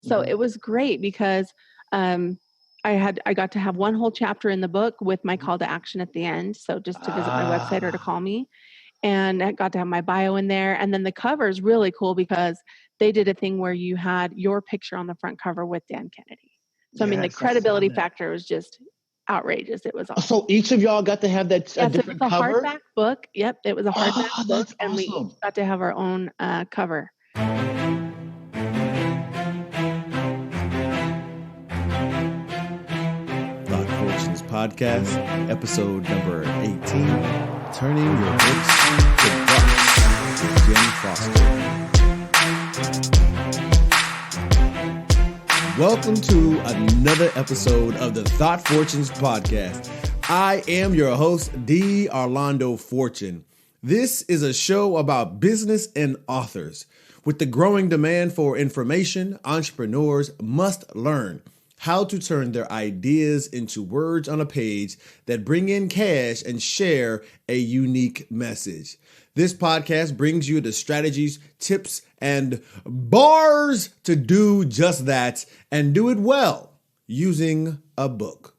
So it was great because I got to have one whole chapter in the book with my call to action at the end. So just to visit my website or to call me. And I got to have my bio in there. And then the cover is really cool because they did a thing where you had your picture on the front cover with Dan Kennedy. So, I mean, the credibility factor was just outrageous. It was awesome. So each of y'all got to have that Yes, different it was a cover? hardback book. Yep, it was a hardback book. That's and we awesome. got to have our own cover. Thought Fortunes Podcast, episode number 18, Turning Your Books to Bucks with Jenn Foster. Welcome to another episode of the Thought Fortunes Podcast. I am your host, D. Orlando Fortune. This is a show about business and authors. With the growing demand for information, entrepreneurs must learn how to turn their ideas into words on a page that bring in cash and share a unique message. This podcast brings you the strategies, tips, and bars to do just that and do it well using a book.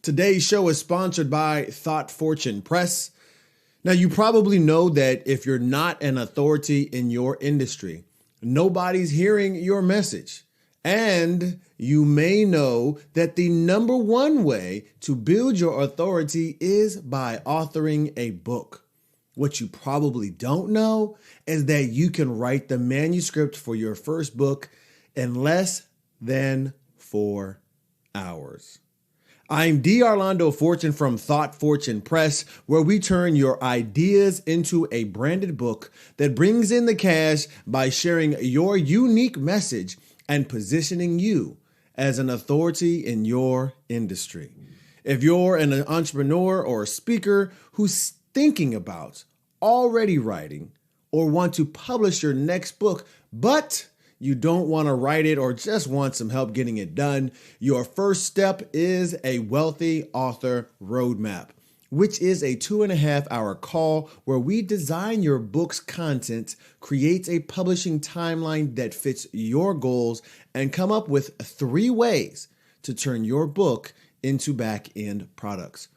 Today's show is sponsored by Thought Fortune Press. Now, you probably know that if you're not an authority in your industry, nobody's hearing your message. And you may know that the number one way to build your authority is by authoring a book. What you probably don't know is that you can write the manuscript for your first book in less than 4 hours. I'm D. Orlando Fortune from Thought Fortune Press, where we turn your ideas into a branded book that brings in the cash by sharing your unique message and positioning you as an authority in your industry. If you're an entrepreneur or a speaker who's thinking about already writing or want to publish your next book, but you don't want to write it or just want some help getting it done, your first step is a Wealthy Author Roadmap, which is a 2.5-hour call where we design your book's content, create a publishing timeline that fits your goals, and come up with 3 ways to turn your book into back-end products.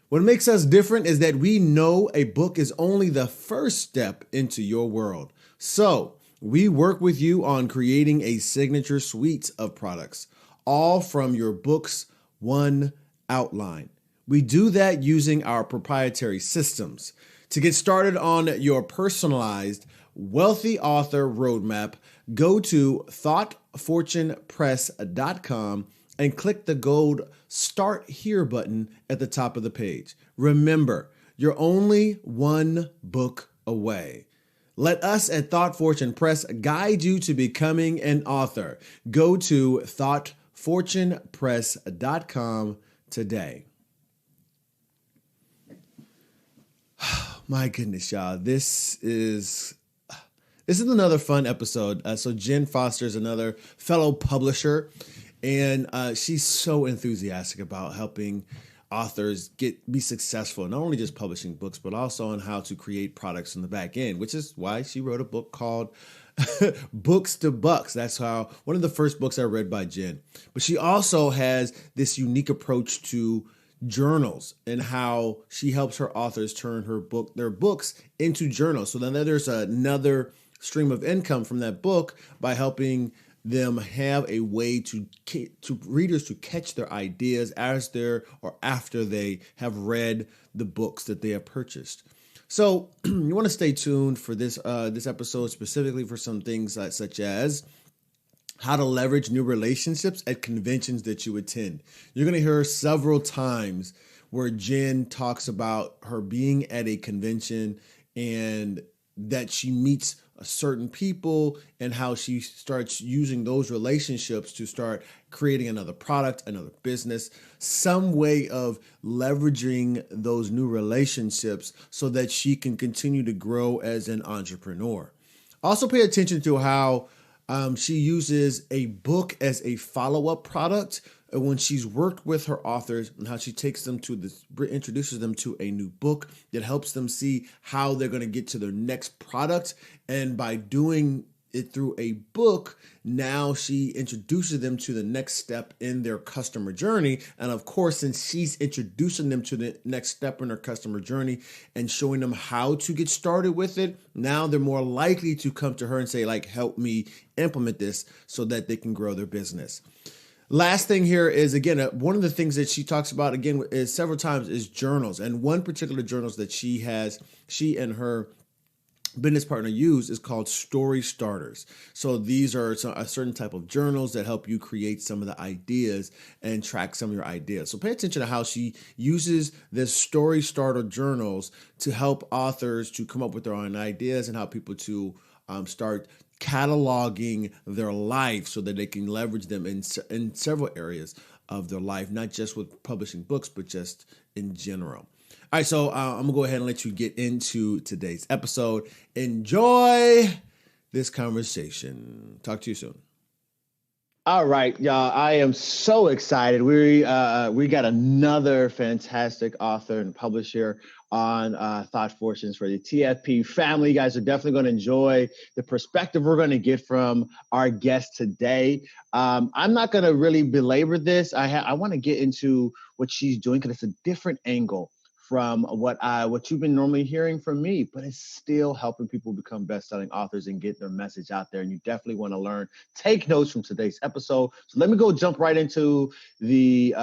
What makes us different is that we know a book is only the first step into your world. So we work with you on creating a signature suite of products, all from your book's one outline. We do that using our proprietary systems. To get started on your personalized Wealthy Author Roadmap, go to thoughtfortunepress.com and click the gold Start Here button at the top of the page. Remember, you're only one book away. Let us at Thought Fortune Press guide you to becoming an author. Go to thoughtfortunepress.com today. My goodness, y'all. This is another fun episode. So Jenn Foster is another fellow publisher, and she's so enthusiastic about helping authors be successful, not only just publishing books, but also on how to create products in the back end, which is why she wrote a book called Books to Bucks. That's one of the first books I read by Jenn. But she also has this unique approach to journals and how she helps her authors turn their books into journals. So then there's another stream of income from that book by helping them have a way to readers to catch their ideas after they have read the books that they have purchased. So you want to stay tuned for this episode, specifically for some things such as how to leverage new relationships at conventions that you attend. You're going to hear several times where Jenn talks about her being at a convention and that she meets certain people and how she starts using those relationships to start creating another product, another business, some way of leveraging those new relationships so that she can continue to grow as an entrepreneur. Also pay attention to how she uses a book as a follow-up product when she's worked with her authors, and how she takes them introduces them to a new book that helps them see how they're going to get to their next product. And by doing it through a book, now she introduces them to the next step in their customer journey. And of course, since she's introducing them to the next step in their customer journey and showing them how to get started with it, now they're more likely to come to her and say, like, help me implement this so that they can grow their business. Last thing here is, again, one of the things that she talks about, again, is several times is journals. And one particular journals that she and her business partner use is called story starters. So these are a certain type of journals that help you create some of the ideas and track some of your ideas. So pay attention to how she uses this story starter journals to help authors to come up with their own ideas and how people to start cataloging their life so that they can leverage them in several areas of their life, not just with publishing books, but just in general. All right, so I'm gonna go ahead and let you get into today's episode. Enjoy this conversation. Talk to you soon. All right, y'all. I am so excited. We got another fantastic author and publisher on Thought Fortunes for the TFP family. You guys are definitely going to enjoy the perspective we're going to get from our guest today. I'm not going to really belabor this. I want to get into what she's doing because it's a different angle from what you've been normally hearing from me, but it's still helping people become best-selling authors and get their message out there. And you definitely want to learn. Take notes from today's episode. So let me go jump right into the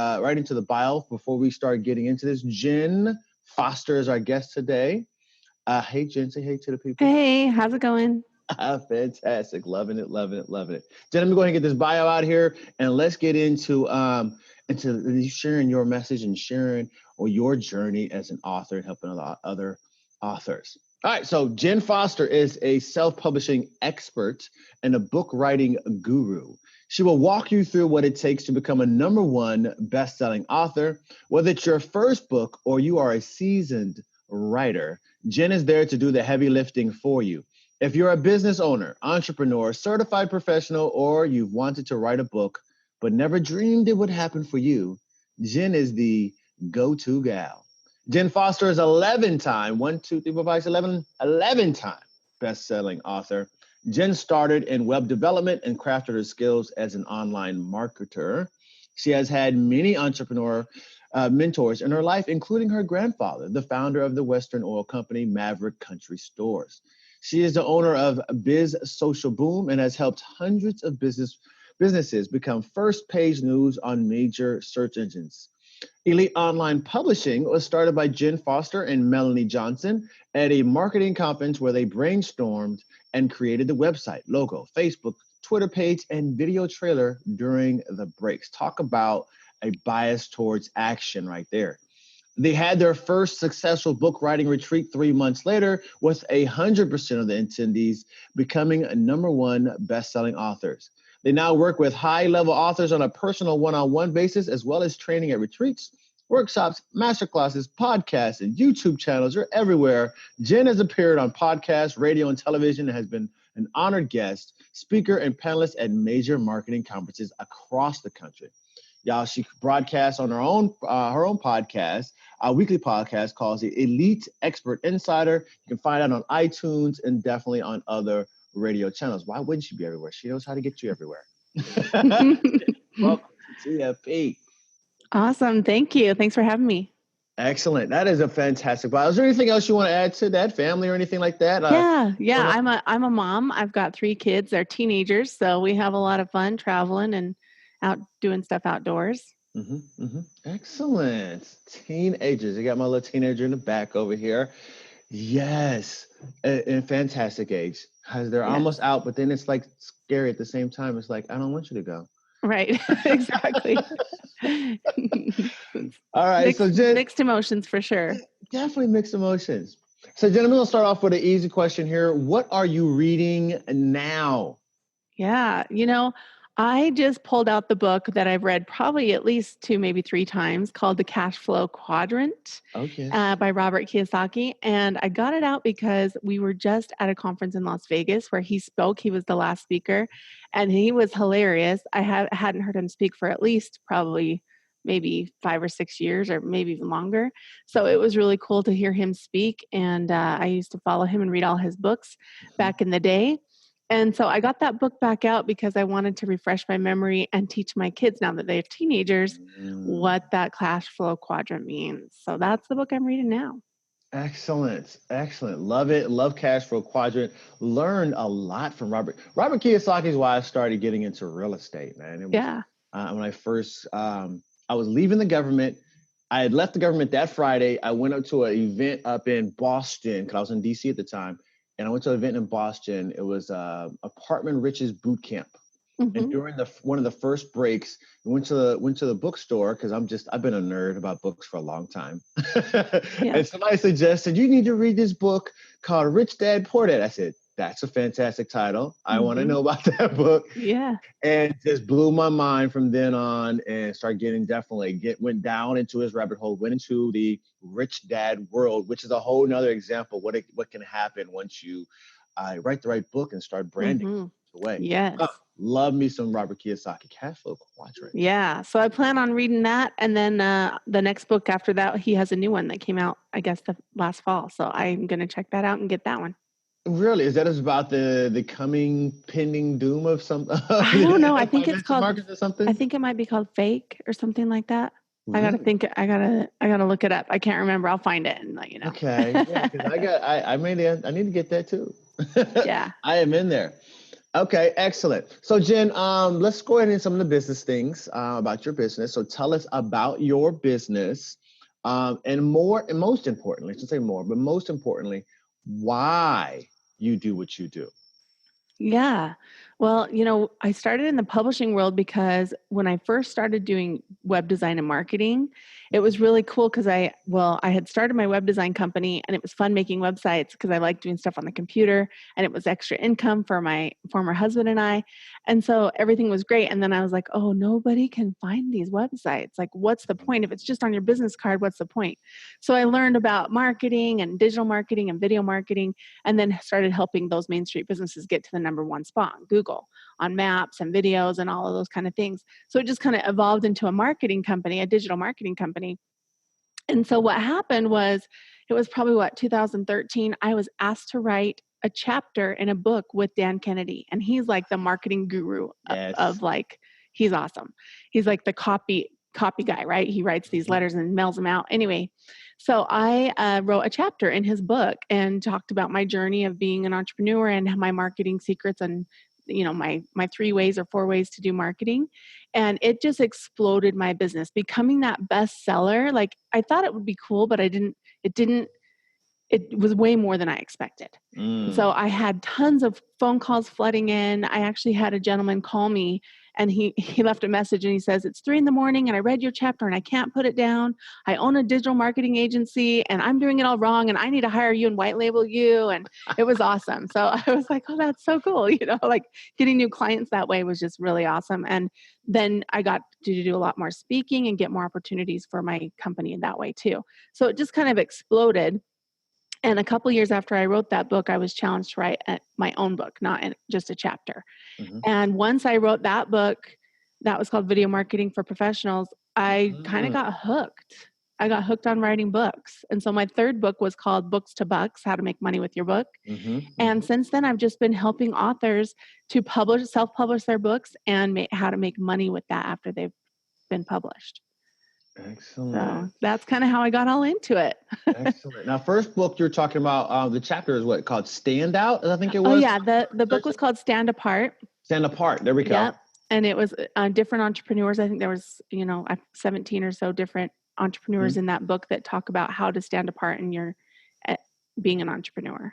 bio before we start getting into this. Jenn Foster is our guest today. Hey, Jenn, say hey to the people. Hey, how's it going? Fantastic. Loving it. Jenn, let me go ahead and get this bio out here and let's get into sharing your message and sharing your journey as an author and helping other authors. All right. So Jenn Foster is a self-publishing expert and a book writing guru. She will walk you through what it takes to become a #1 best-selling author. Whether it's your first book or you are a seasoned writer, Jenn is there to do the heavy lifting for you. If you're a business owner, entrepreneur, certified professional, or you've wanted to write a book but never dreamed it would happen for you, Jenn is the go-to gal. Jenn Foster is 11-time best-selling author. Jenn started in web development and crafted her skills as an online marketer. She has had many entrepreneur mentors in her life, including her grandfather, the founder of the Western oil company, Maverick Country Stores. She is the owner of Biz Social Boom and has helped hundreds of businesses become first-page news on major search engines. Elite Online Publishing was started by Jenn Foster and Melanie Johnson at a marketing conference where they brainstormed and created the website, logo, Facebook, Twitter page, and video trailer during the breaks. Talk about a bias towards action right there. They had their first successful book writing retreat 3 months later, with 100% of the attendees becoming #1 best-selling authors. They now work with high-level authors on a personal one-on-one basis, as well as training at retreats, workshops, masterclasses, podcasts, and YouTube channels. They're everywhere. Jenn has appeared on podcasts, radio, and television, and has been an honored guest, speaker, and panelist at major marketing conferences across the country. Y'all, she broadcasts on her own podcast, a weekly podcast called the Elite Expert Insider. You can find it on iTunes and definitely on other radio channels. Why wouldn't she be everywhere? She knows how to get you everywhere. Welcome to TFP. Awesome. Thank you. Thanks for having me. Excellent. That is a fantastic bio. Is there anything else you want to add to that, family or anything like that? Yeah. I'm a mom. I've got 3 kids. They're teenagers, so we have a lot of fun traveling and out doing stuff outdoors. Excellent. Teenagers. I got my little teenager in the back over here. Yes. In fantastic age. Because they're almost out, but then it's like scary at the same time. It's like, I don't want you to go. Right. Exactly. All right. So Jenn, mixed emotions for sure. Definitely mixed emotions. So Jenn, I'm going to start off with an easy question here. What are you reading now? Yeah. I just pulled out the book that I've read probably at least 2, maybe 3 times, called The Cash Flow Quadrant by Robert Kiyosaki. And I got it out because we were just at a conference in Las Vegas where he spoke. He was the last speaker and he was hilarious. I hadn't heard him speak for at least probably maybe 5 or 6 years or maybe even longer. So it was really cool to hear him speak. And I used to follow him and read all his books back in the day. And so I got that book back out because I wanted to refresh my memory and teach my kids, now that they have teenagers, what that cash flow quadrant means. So that's the book I'm reading now. Excellent. Excellent. Love it. Love cash flow quadrant. Learned a lot from Robert. Robert Kiyosaki is why I started getting into real estate, man. It was, Yeah. when I first, I was leaving the government. I had left the government that Friday. I went up to an event up in Boston because I was in DC at the time. And I went to an event in Boston. It was Apartment Riches Boot Camp. And during one of the first breaks, we went to the bookstore because I've been a nerd about books for a long time. And somebody suggested, you need to read this book called Rich Dad Poor Dad. I said, that's a fantastic title. I want to know about that book. Yeah. And just blew my mind from then on, and started went down into his rabbit hole, went into the rich dad world, which is a whole nother example of what can happen once you write the right book and start branding the way. Yes. Love me some Robert Kiyosaki, Cash Flow Quadrant. Yeah. So I plan on reading that. And then the next book after that, he has a new one that came out, I guess, the last fall. So I'm going to check that out and get that one. Really? Is that about the coming pending doom of some? I don't know. I think it's called markets or something. I think it might be called Fake or something like that. Really? I gotta look it up. I can't remember. I'll find it and let you know. Okay. Yeah, because I need to get that too. Yeah. I am in there. Okay, excellent. So Jenn, let's go ahead into some of the business things about your business. So tell us about your business, and most importantly, I should say more, but most importantly, why you do what you do. Yeah. Well, I started in the publishing world because when I first started doing web design and marketing, it was really cool because I had started my web design company, and it was fun making websites because I liked doing stuff on the computer, and it was extra income for my former husband and I. And so everything was great. And then I was like, oh, nobody can find these websites. Like, what's the point? If it's just on your business card, what's the point? So I learned about marketing and digital marketing and video marketing, and then started helping those Main Street businesses get to the number one spot on Google, on maps and videos and all of those kind of things. So it just kind of evolved into a marketing company, a digital marketing company. And so what happened was, it was probably 2013, I was asked to write a chapter in a book with Dan Kennedy. And he's like the marketing guru of like, he's awesome. He's like the copy guy, right? He writes these letters and mails them out. Anyway, so I wrote a chapter in his book and talked about my journey of being an entrepreneur and my marketing secrets and my 3 ways or 4 ways to do marketing. And it just exploded my business, becoming that bestseller. Like, I thought it would be cool, but it was way more than I expected. So I had tons of phone calls flooding in. I actually had a gentleman call me, and he left a message, and he says, it's 3 a.m. and I read your chapter and I can't put it down. I own a digital marketing agency and I'm doing it all wrong, and I need to hire you and white label you. And it was awesome. So I was like, oh, that's so cool. Like getting new clients that way was just really awesome. And then I got to do a lot more speaking and get more opportunities for my company in that way too. So it just kind of exploded. And a couple years after I wrote that book, I was challenged to write my own book, not just a chapter. And once I wrote that book, that was called Video Marketing for Professionals, I kind of got hooked. I got hooked on writing books. And so my third book was called Books to Bucks, How to Make Money with Your Book. And since then, I've just been helping authors to self-publish their books and how to make money with that after they've been published. Excellent. So that's kind of how I got all into it. Excellent. Now, first book you're talking about, the chapter is what, called Stand Out? I think it was. Oh yeah, the book was called Stand Apart. Stand Apart. There we go. Yep. And it was different entrepreneurs. I think there was 17 or so different entrepreneurs in that book that talk about how to stand apart in your being an entrepreneur.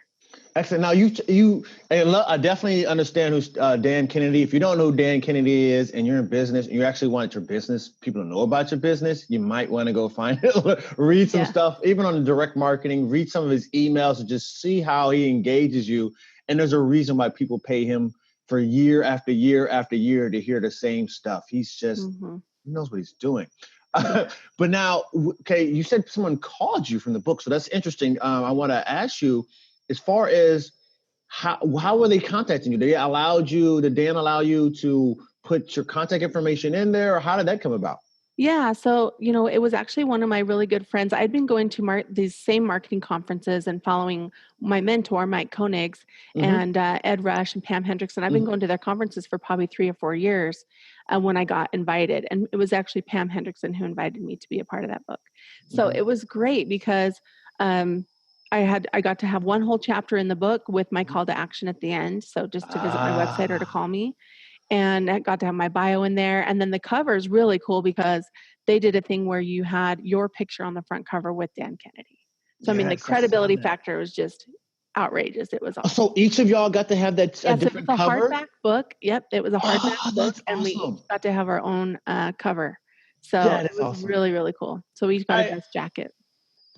Excellent. Now I definitely understand who's Dan Kennedy. If you don't know who Dan Kennedy is and you're in business and you actually want your business, people to know about your business, you might want to go find it, read some stuff, even on the direct marketing, read some of his emails and just see how he engages you. And there's a reason why people pay him for year after year after year to hear the same stuff. He's just, he knows what he's doing. But now, okay, you said someone called you from the book. So that's interesting. I want to ask you, as far as how were they contacting you? Did Dan allow you to put your contact information in there, or how did that come about? Yeah. So, it was actually one of my really good friends. I'd been going to these same marketing conferences and following my mentor, Mike Koenigs, Mm-hmm. and Ed Rush and Pam Hendrickson. I've been Mm-hmm. going to their conferences for probably 3 or 4 years when I got invited. And it was actually Pam Hendrickson who invited me to be a part of that book. So Mm-hmm. it was great because um, I got to have one whole chapter in the book with my call to action at the end. So just to visit my website or to Ah, call me. And I got to have my bio in there. And then the cover is really cool because they did a thing where you had your picture on the front cover with Dan Kennedy. So, I mean, the yes, I saw credibility that. factor was just outrageous. It was awesome. So each of y'all got to have that a Yeah, so it was different a cover. hardback book. Yep, it was a hardback Oh, book, that's and we each awesome. got to have our own cover. So That it is was awesome. really, really cool. So we each got a I dress jacket.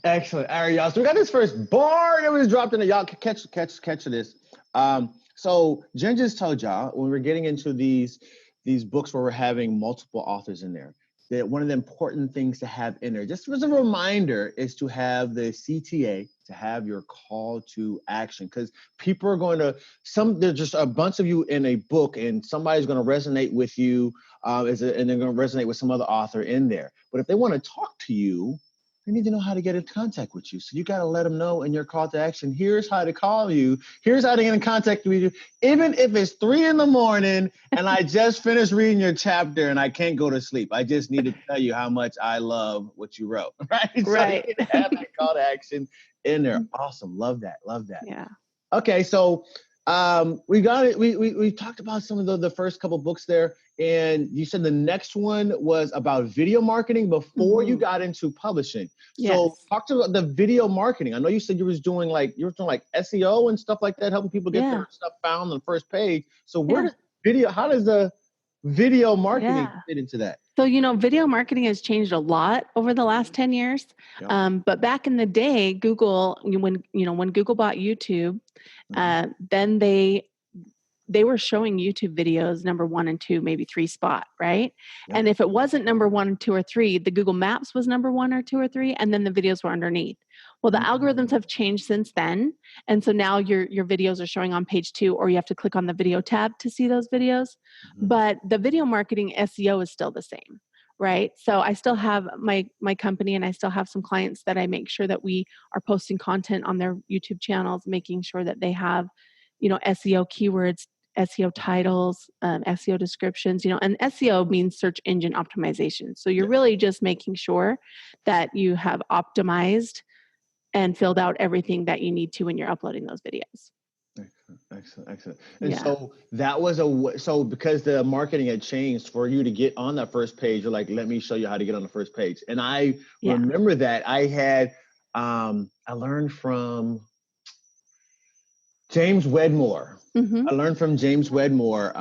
Excellent. All right, y'all. So we got this first bar that was dropped in. Y'all catch this. So Jen just told y'all when we're getting into these books where we're having multiple authors in there, that one of the important things to have in there, just as a reminder, is to have the CTA, to have your call to action, because people are going to there's just a bunch of you in a book, and somebody's going to resonate with you, and they're going to resonate with some other author in there. But if they want to talk to you, they need to know how to get in contact with you. So you got to let them know in your call to action, here's how to call you. Here's how to get in contact with you. Even if it's 3 a.m. and I just finished reading your chapter and I can't go to sleep. I just need to tell you how much I love what you wrote, right? So you Right. need to have that call to action in there. Awesome. Love that. Love that. Yeah. Okay, so we got it. We talked about some of the first couple books there, and you said the next one was about video marketing before you got into publishing. So Yes. talk to the video marketing. I know you said you were doing like SEO and stuff like that, helping people get Yeah. their stuff found on the first page. So Yeah. how does the video marketing Yeah. fit into that? So, video marketing has changed a lot over the last 10 years. Yep. But back in the day, Google, when Google bought YouTube, then they were showing YouTube videos number 1 and 2, maybe 3 spot, right? Yep. And if it wasn't number 1, 2, or 3, the Google Maps was number 1 or 2 or 3, and then the videos were underneath. Well, the algorithms have changed since then, and so now your videos are showing on page 2, or you have to click on the video tab to see those videos. But the video marketing SEO is still the same, right? So I still have my company, and I still have some clients that I make sure that we are posting content on their YouTube channels, making sure that they have, SEO keywords, SEO titles, SEO descriptions, and SEO means search engine optimization. So you're really just making sure that you have optimized and filled out everything that you need to when you're uploading those videos. Excellent. And Yeah. so that was so because the marketing had changed for you to get on that first page, you're like, let me show you how to get on the first page. And I remember that I learned from James Wedmore. I learned from James Wedmore.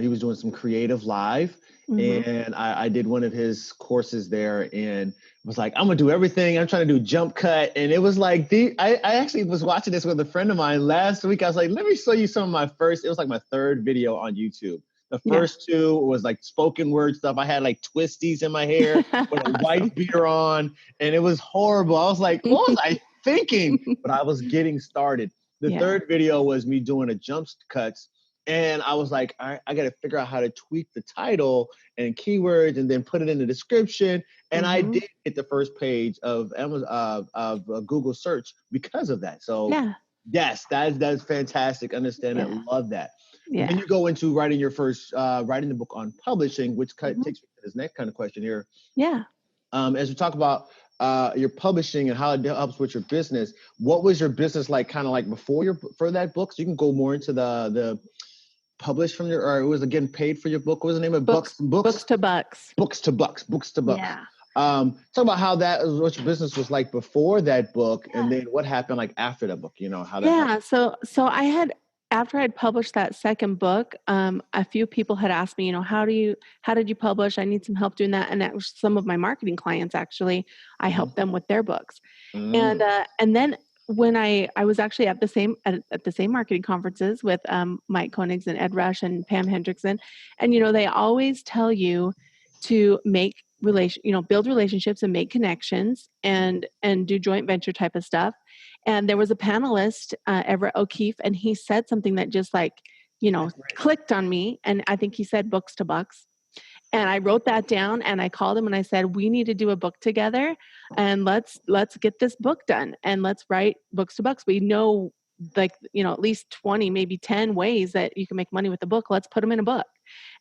He was doing some creative live, and I did one of his courses there, and was like, I'm gonna do everything. I'm trying to do jump cut, and it was like I actually was watching this with a friend of mine last week. I was like, let me show you some of my first. It was like my third video on YouTube. The first 2 was like spoken word stuff. I had like twisties in my hair with a white beater on, and it was horrible. I was like, what was I thinking? But I was getting started. The third video was me doing a jump cuts. And I was like, all right, I got to figure out how to tweak the title and keywords and then put it in the description. And I did hit the first page of Amazon, of Google search because of that. So yes, that's fantastic. Understand that. Love that. Yeah. Then you go into writing your first, writing the book on publishing, which takes me to this next kind of question here. Yeah. As we talk about your publishing and how it helps with your business, what was your business like, kind of like for that book? So you can go more into the publish from or it was again paid for your book. What was the name of Books to Bucks. Books to Bucks. Yeah. Talk about what your business was like before that book, and then what happened like after that book. How that happened. So I had, after I'd published that second book, a few people had asked me, how did you publish? I need some help doing that. And that was some of my marketing clients. Actually, I helped them with their books. And then when I was actually at the same marketing conferences with Mike Koenigs and Ed Rush and Pam Hendrickson, and they always tell you to build relationships and make connections and do joint venture type of stuff. And there was a panelist, Everett O'Keefe, and he said something that just clicked on me. And I think he said books to bucks. And I wrote that down and I called him and I said, we need to do a book together and let's get this book done and let's write books to books. We know like, at least 20, maybe 10 ways that you can make money with a book. Let's put them in a book.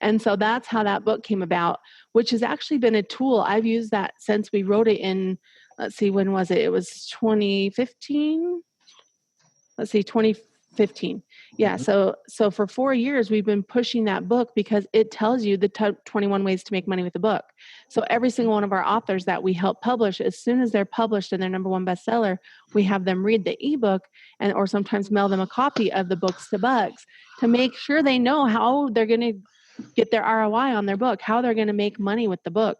And so that's how that book came about, which has actually been a tool. I've used that since we wrote it in, let's see, when was it? It was 2015. 2015. Yeah. Mm-hmm. So for 4 years, we've been pushing that book because it tells you the 21 ways to make money with the book. So every single one of our authors that we help publish, as soon as they're published and they're number one bestseller, we have them read the ebook or sometimes mail them a copy of the books to bugs to make sure they know how they're going to get their ROI on their book, how they're going to make money with the book.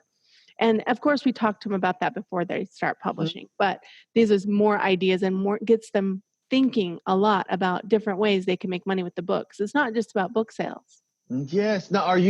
And of course, we talk to them about that before they start publishing, but these is more ideas and more gets them thinking a lot about different ways they can make money with the books. It's not just about book sales. Yes. Now, do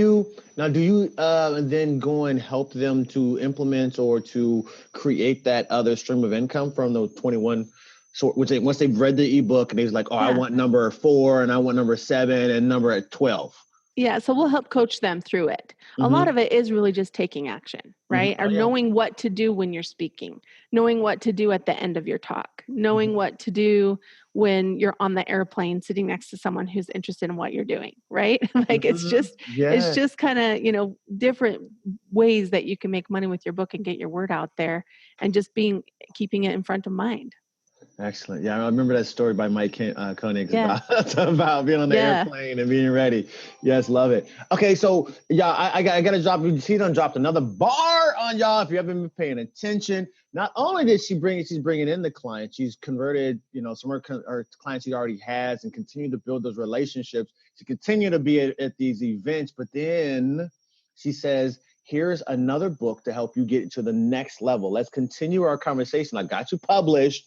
you then go and help them to implement or to create that other stream of income from the 21? So once they've read the ebook and they're like, I want number 4 and I want number 7 and number at 12. Yeah. So we'll help coach them through it. A lot of it is really just taking action, right? Or knowing what to do when you're speaking, knowing what to do at the end of your talk, knowing what to do when you're on the airplane sitting next to someone who's interested in what you're doing, right? Like it's just kind of, different ways that you can make money with your book and get your word out there and just keeping it in front of mind. Excellent. Yeah, I remember that story by Mike Koenig about being on the airplane and being ready. Yes, love it. Okay, so I got to drop. She done dropped another bar on y'all. If you haven't been paying attention, not only did she's bringing in the clients, she's converted, some of her clients she already has and continue to build those relationships to continue to be at these events. But then she says, here's another book to help you get to the next level. Let's continue our conversation. I got you published.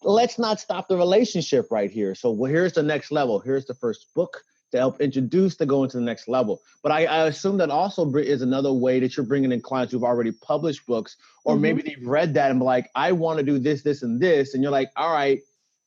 Let's not stop the relationship right here. So here's the next level. Here's the first book to help introduce to go into the next level. But I assume that also is another way that you're bringing in clients who've already published books, or maybe they've read that and be like, I want to do this, this, and this. And you're like, all right,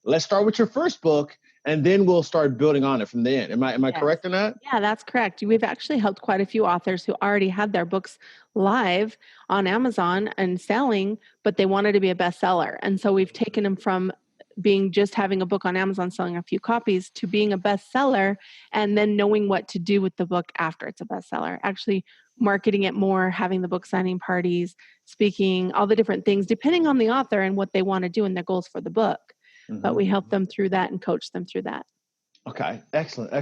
let's start with your first book and then we'll start building on it from the end. Am I correct in that? Yeah, that's correct. We've actually helped quite a few authors who already had their books live on Amazon and selling, but they wanted to be a bestseller. And so we've taken them from being just having a book on Amazon, selling a few copies, to being a bestseller and then knowing what to do with the book after it's a bestseller, actually marketing it more, having the book signing parties, speaking, all the different things, depending on the author and what they want to do and their goals for the book. But we help them through that and coach them through that. Okay, excellent.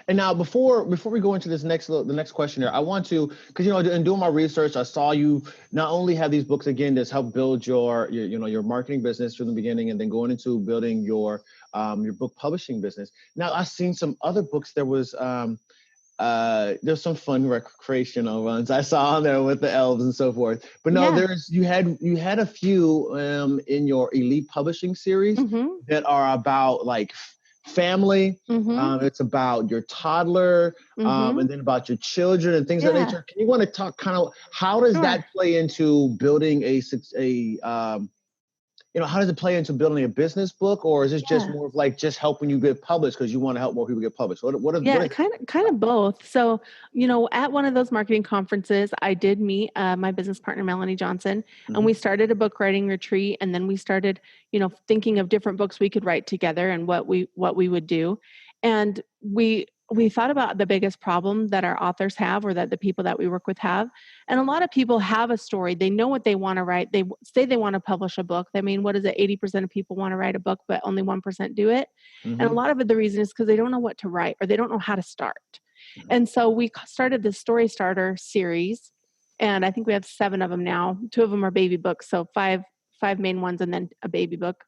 And now, before we go into the next question here, I want to, because in doing my research, I saw you not only have these books again that's help build your marketing business from the beginning, and then going into building your book publishing business. Now, I've seen some other books. There was there's some fun recreational ones I saw on there with the elves and so forth. But no, you had a few in your elite publishing series that are about like family. It's about your toddler, and then about your children and things of that nature. Can you want to talk kind of how does that play into building how does it play into building a business book, or is this just more of like just helping you get published because you want to help more people get published? Kind of both. So, at one of those marketing conferences, I did meet my business partner, Melanie Johnson, and we started a book writing retreat. And then we started, thinking of different books we could write together and what we would do. And we thought about the biggest problem that our authors have, or that the people that we work with have. And a lot of people have a story. They know what they want to write. They say they want to publish a book. I mean, what is it? 80% of people want to write a book, but only 1% do it. And a lot of it, the reason is because they don't know what to write or they don't know how to start. And so we started this story starter series. And I think we have 7 of them now. 2 of them are baby books. So 5 main ones and then a baby book.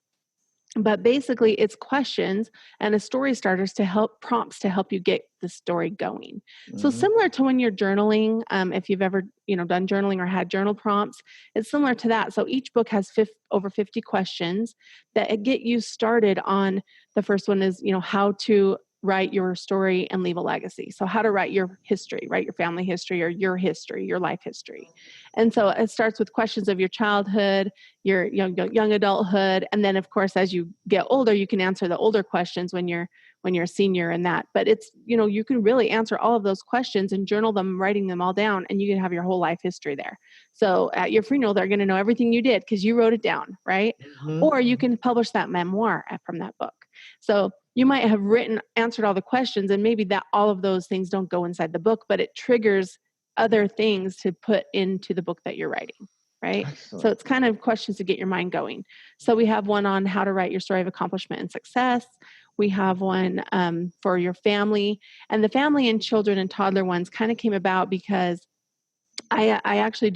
But basically it's questions and a story starters prompts to help you get the story going. So similar to when you're journaling, if you've ever, done journaling or had journal prompts, it's similar to that. So each book has over 50 questions that get you started on. The first one is, how to write your story and leave a legacy. So how to write your history, write your family history or your history, your life history. And so it starts with questions of your childhood, your young adulthood. And then of course, as you get older, you can answer the older questions when you're when you're a senior in that. But it's, you can really answer all of those questions and journal them, writing them all down, and you can have your whole life history there. So at your funeral, they're going to know everything you did because you wrote it down, right? Mm-hmm. Or you can publish that memoir from that book. So you might have answered all the questions, and maybe that all of those things don't go inside the book, but it triggers other things to put into the book that you're writing, right? Excellent. So it's kind of questions to get your mind going. So we have one on how to write your story of accomplishment and success. We have one for your family, and the family and children and toddler ones kind of came about because I actually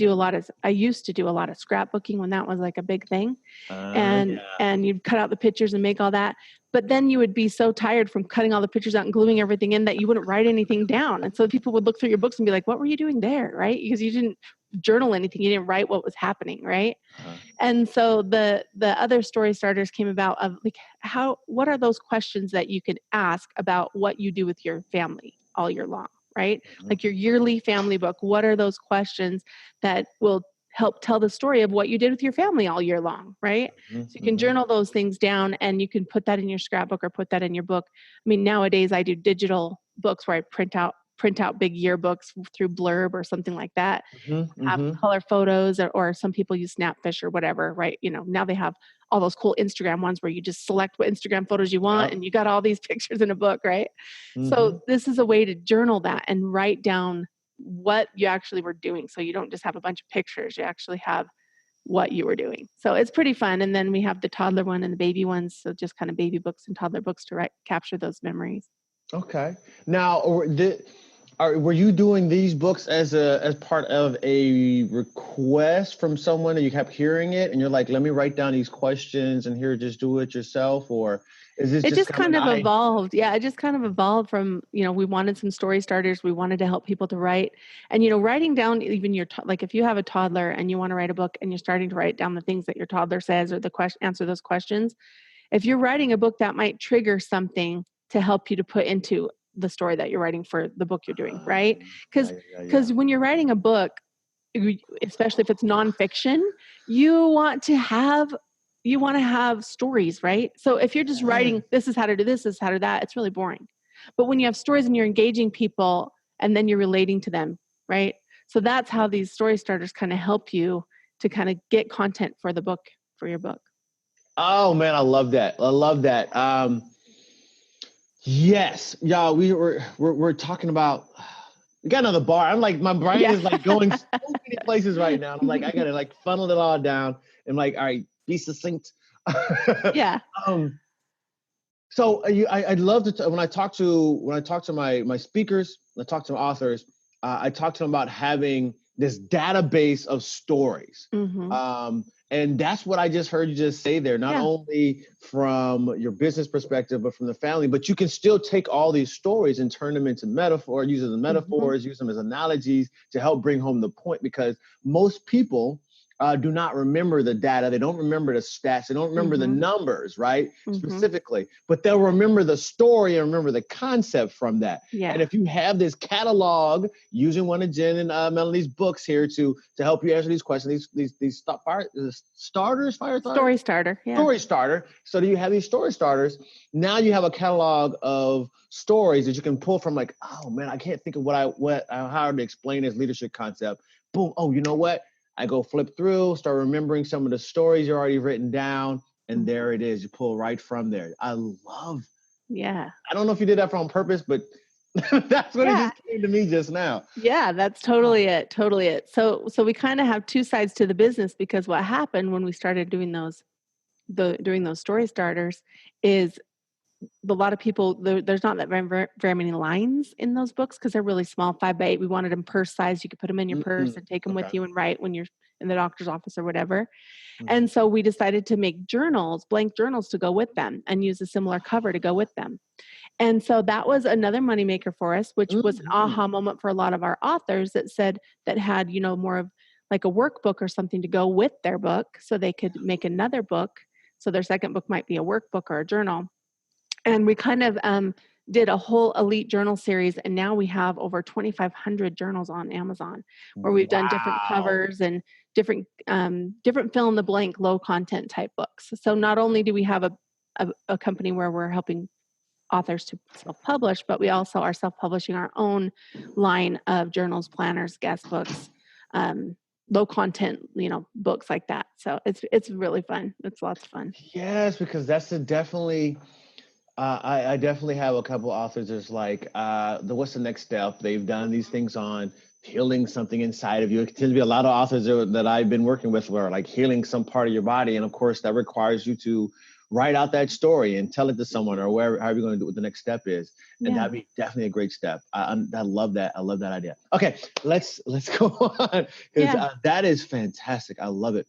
I used to do a lot of scrapbooking when that was like a big thing. And you'd cut out the pictures and make all that. But then you would be so tired from cutting all the pictures out and gluing everything in that you wouldn't write anything down. And so people would look through your books and be like, what were you doing there? Right? Because you didn't journal anything. You didn't write what was happening. Right. Uh-huh. And so the other story starters came about of like, what are those questions that you could ask about what you do with your family all year long? Right? Mm-hmm. Like your yearly family book. What are those questions that will help tell the story of what you did with your family all year long, right? Mm-hmm. So you can journal those things down, and you can put that in your scrapbook or put that in your book. I mean, nowadays I do digital books where I print out big yearbooks through Blurb or something like that. Mm-hmm. Have color photos, or some people use Snapfish or whatever, right? Now they have all those cool Instagram ones where you just select what Instagram photos you want, and you got all these pictures in a book, right? Mm-hmm. So this is a way to journal that and write down what you actually were doing. So you don't just have a bunch of pictures, you actually have what you were doing. So it's pretty fun. And then we have the toddler one and the baby ones. So just kind of baby books and toddler books to capture those memories. Okay. Now, were you doing these books as part of a request from someone, and you kept hearing it and you're like, let me write down these questions and here, just do it yourself? Or is this just kind of an evolved? Yeah, it just kind of evolved from, we wanted some story starters. We wanted to help people to write. And, writing down even like if you have a toddler and you want to write a book and you're starting to write down the things that your toddler says or answer those questions, if you're writing a book, that might trigger something to help you to put into the story that you're writing for the book you're doing, right? Because when you're writing a book, especially if it's nonfiction, you want to have stories, right? So if you're just writing, this is how to do this is how to do that, it's really boring. But when you have stories and you're engaging people and then you're relating to them, right? So that's how these story starters kind of help you to kind of get content for your book. Oh man, I love that. Yes, y'all, we're talking about. We got another bar. I'm like, my brain is like going so many places right now. I'm like, I gotta like funnel it all down. I'm like, all right, be succinct. Yeah. So I'd love to when I talk to my speakers, when I talk to authors, I talk to them about having this database of stories. Mm-hmm. And that's what I just heard you just say there, not only from your business perspective, but from the family. But you can still take all these stories and turn them into use them as metaphors, use them as analogies to help bring home the point, because most people do not remember the data. They don't remember the stats. They don't remember the numbers, right? Specifically, but they'll remember the story and remember the concept from that. Yeah. And if you have this catalog, using one of Jenn and Melanie's books here to help you answer these questions, these story starter. Yeah. Story starter. So do you have these story starters? Now you have a catalog of stories that you can pull from. Like, oh man, I can't think of how to explain this leadership concept. Boom. Oh, you know what? I go flip through, start remembering some of the stories you already written down, and there it is. You pull right from there. I love. Yeah. I don't know if you did that on purpose, but that's what it just came to me just now. Yeah, that's totally it. Totally it. So we kind of have two sides to the business, because what happened when we started doing those story starters is a lot of people, there's not that very many lines in those books because they're really small, 5x8. We wanted them purse size. You could put them in your purse and take them with you and write when you're in the doctor's office or whatever. And so we decided to make blank journals to go with them, and use a similar cover to go with them. And so that was another moneymaker for us, which was an aha moment for a lot of our authors that had, more of like a workbook or something to go with their book, so they could make another book. So their second book might be a workbook or a journal. And we kind of did a whole elite journal series. And now we have over 2,500 journals on Amazon, where we've done different covers and different fill in the blank, low content type books. So not only do we have a company where we're helping authors to self-publish, but we also are self-publishing our own line of journals, planners, guest books, low content, books like that. So it's really fun. It's lots of fun. Yes, because that's definitely. I definitely have a couple authors that's like, what's the next step? They've done these things on healing something inside of you. It tends to be a lot of authors that I've been working with where like healing some part of your body. And of course, that requires you to write out that story and tell it to someone or however you're going to do what the next step is. And that'd be definitely a great step. I love that. I love that idea. Okay, let's go on because that is fantastic. I love it.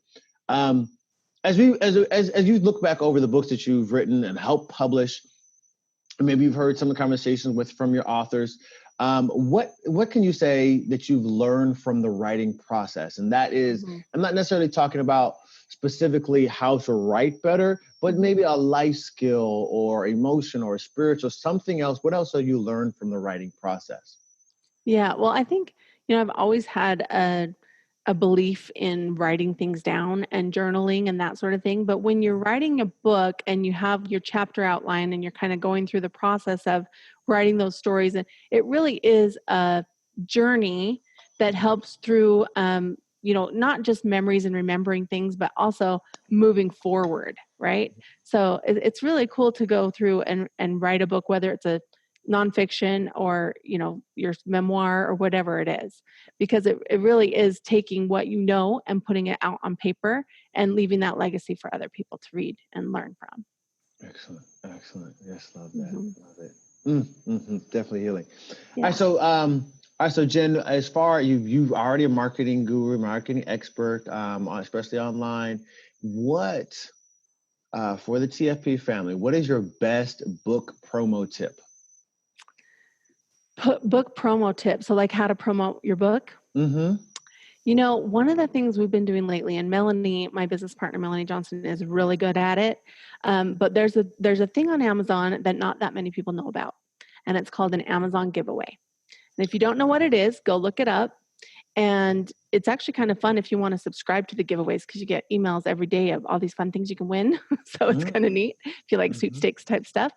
As you look back over the books that you've written and helped publish, maybe you've heard some of the conversations from your authors. What can you say that you've learned from the writing process? And that is, I'm not necessarily talking about specifically how to write better, but maybe a life skill or emotion or spiritual, something else. What else have you learned from the writing process? Yeah, well, I think, I've always had a belief in writing things down and journaling and that sort of thing. But when you're writing a book and you have your chapter outline and you're kind of going through the process of writing those stories, and it really is a journey that helps through, not just memories and remembering things, but also moving forward, right? So it's really cool to go through and write a book, whether it's a nonfiction or, your memoir or whatever it is, because it really is taking what you know and putting it out on paper and leaving that legacy for other people to read and learn from. Excellent. Yes, love that. Love it. Definitely healing. Yeah. All right, so Jenn, as far you've already a marketing guru, marketing expert, especially online. What for the TFP family? What is your best book promo tip? Book promo tip. So like how to promote your book. One of the things we've been doing lately, and Melanie, my business partner, Melanie Johnson, is really good at it. But there's a thing on Amazon that not that many people know about, and it's called an Amazon giveaway. And if you don't know what it is, go look it up. And it's actually kind of fun if you want to subscribe to the giveaways because you get emails every day of all these fun things you can win. So it's kind of neat if you like sweepstakes type stuff.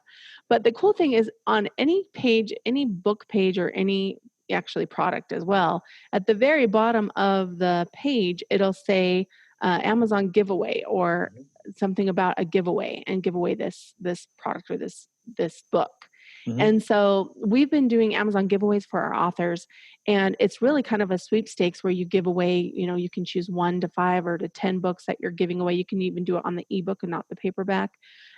But the cool thing is on any page, any book page or any actually product as well, at the very bottom of the page, it'll say Amazon giveaway or something about a giveaway and give away this product or this book. And so we've been doing Amazon giveaways for our authors, and it's really kind of a sweepstakes where you give away, you can choose 1 to 5 or to 10 books that you're giving away. You can even do it on the ebook and not the paperback.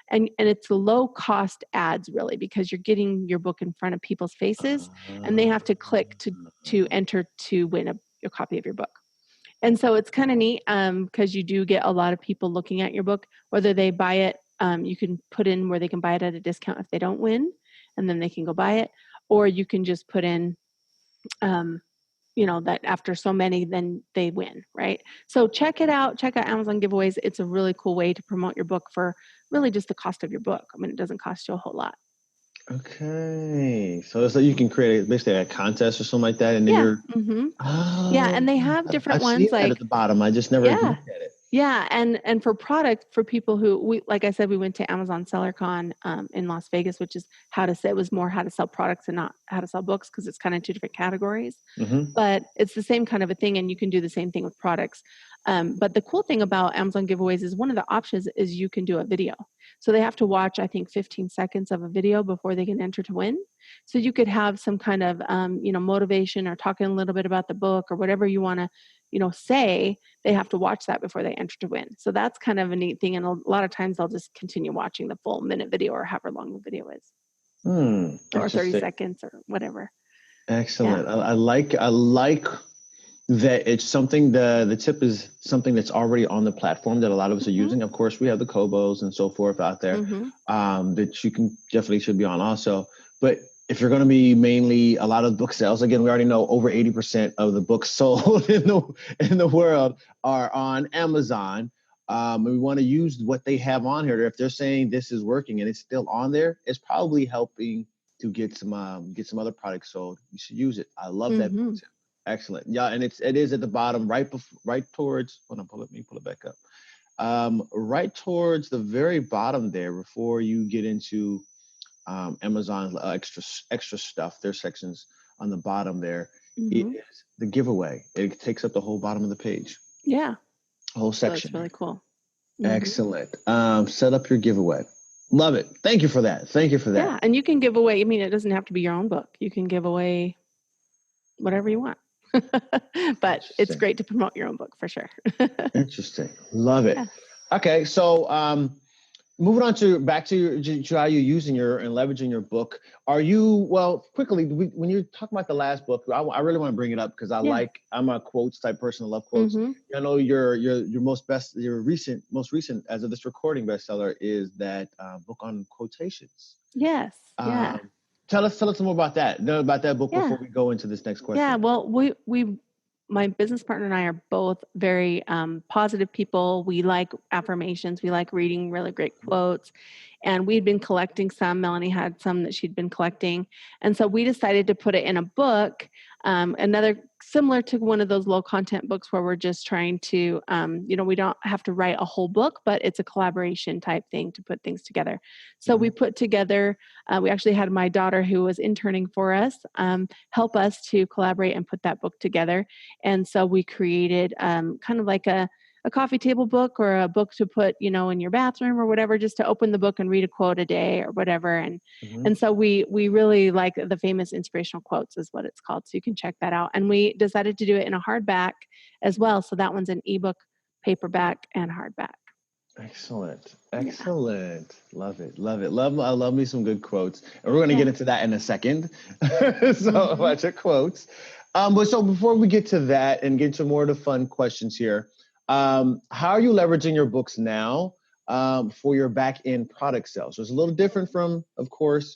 And it's low cost ads really, because you're getting your book in front of people's faces and they have to click to enter to win a copy of your book. And so it's kind of neat because you do get a lot of people looking at your book, whether they buy it. You can put in where they can buy it at a discount if they don't win, and then they can go buy it. Or you can just put in, that after so many, then they win, right? So check it out. Check out Amazon giveaways. It's a really cool way to promote your book for really just the cost of your book. I mean, it doesn't cost you a whole lot. Okay. So it's like you can create basically a contest or something like that. And then you're... Yeah, and they have different ones seen that at the bottom. I just never looked at it. Yeah, and for product, for people who like I said, we went to Amazon SellerCon in Las Vegas, which is it was more how to sell products and not how to sell books because it's kind of 2 different categories. But it's the same kind of a thing, and you can do the same thing with products. But the cool thing about Amazon giveaways is one of the options is you can do a video. So they have to watch, I think, 15 seconds of a video before they can enter to win. So you could have some kind of, motivation or talking a little bit about the book or whatever you want to, say. They have to watch that before they enter to win. So that's kind of a neat thing. And a lot of times they'll just continue watching the full minute video or however long the video is. Or 30 seconds or whatever. Excellent. Yeah. I like that it's something, the tip is something that's already on the platform that a lot of us are using. Of course, we have the Kobos and so forth out there that you can definitely should be on also. But if you're going to be mainly a lot of book sales, again, we already know over 80% of the books sold in the world are on Amazon. And we want to use what they have on here. If they're saying this is working and it's still on there, it's probably helping to get some other products sold. You should use it. I love that book tip. Excellent. Yeah, and it is at the bottom, right towards. Hold on, let me pull it back up. Right towards the very bottom there, before you get into Amazon extra stuff. There's sections on the bottom there. Mm-hmm. Is the giveaway. It takes up the whole bottom of the page. Yeah. Whole So section. it's really cool. Mm-hmm. Excellent. Set up your giveaway. Love it. Thank you for that. Thank you for that. Yeah. And you can give away, I mean, it doesn't have to be your own book. You can give away whatever you want. But it's great to promote your own book for sure. Interesting. Love it. Yeah. Okay. So moving on to back to how you're using and leveraging your book. Are you, well, quickly, when you talk about the last book, I really want to bring it up because I'm a quotes type person. I love quotes. Mm-hmm. I know your most recent as of this recording bestseller is that book on quotations. Yes. Yeah. Tell us more about that. Know about that book before we go into this next question. Yeah. Well, my business partner and I are both very positive people. We like affirmations. We like reading really great quotes. And we'd been collecting some. Melanie had some that she'd been collecting. And so we decided to put it in a book, another similar to one of those low content books where we're just trying to, we don't have to write a whole book, but it's a collaboration type thing to put things together. So we put together, we actually had my daughter who was interning for us help us to collaborate and put that book together. And so we created kind of like a coffee table book or a book to put, in your bathroom or whatever, just to open the book and read a quote a day or whatever. And so we really like the famous inspirational quotes is what it's called. So you can check that out. And we decided to do it in a hardback as well. So that one's an ebook, paperback, and hardback. Excellent. Yeah. Love it. I love me some good quotes. And we're going to get into that in a second. So a bunch of quotes. But so before we get to that and get to more of the fun questions here, how are you leveraging your books now for your back end product sales? So it's a little different from, of course,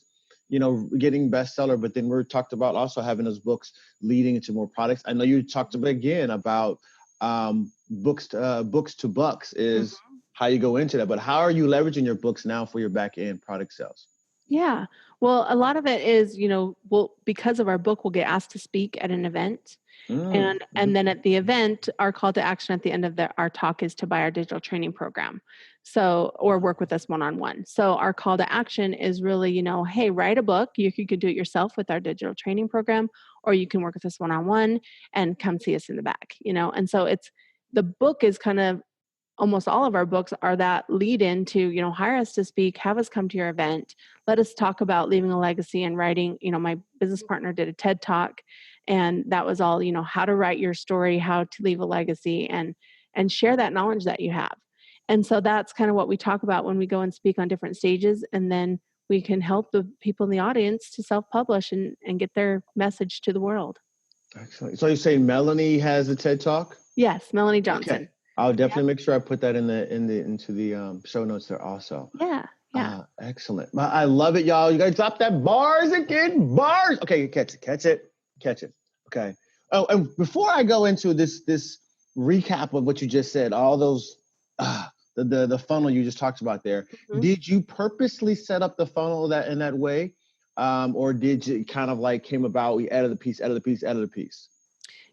getting bestseller, but then we're talked about also having those books leading into more products. I know you talked about books to bucks is how you go into that, but how are you leveraging your books now for your back end product sales? Yeah. Well, a lot of it is, because of our book, we'll get asked to speak at an event. And then at the event, our call to action at the end of our talk is to buy our digital training program. So, or work with us one-on-one. So our call to action is really, hey, write a book. You could do it yourself with our digital training program, or you can work with us one-on-one and come see us in the back, and so the book is kind of, almost all of our books are that lead into, hire us to speak, have us come to your event, let us talk about leaving a legacy and writing. My business partner did a TED Talk, and that was all, how to write your story, how to leave a legacy, and share that knowledge that you have. And so that's kind of what we talk about when we go and speak on different stages. And then we can help the people in the audience to self-publish and get their message to the world. Excellent. So you're saying Melanie has a TED Talk? Yes, Melanie Johnson. Okay. I'll definitely make sure I put that into the show notes there also. Yeah. Excellent. I love it, y'all. You guys drop that bars again. Bars. Okay, catch it. Okay. Oh, and before I go into this recap of what you just said, all those the funnel you just talked about there, did you purposely set up the funnel in that way, or did you kind of like came about? We added the piece.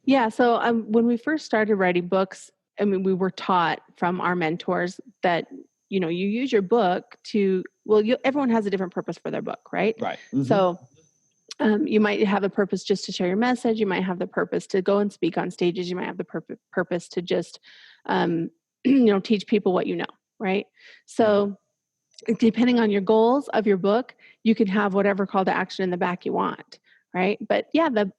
Yeah. So when we first started writing books, we were taught from our mentors that, you use your book to, everyone has a different purpose for their book, right? Right. So you might have a purpose just to share your message. You might have the purpose to go and speak on stages. You might have the purpose to just, teach people what you know, right? So depending on your goals of your book, you can have whatever call to action in the back you want. Right. But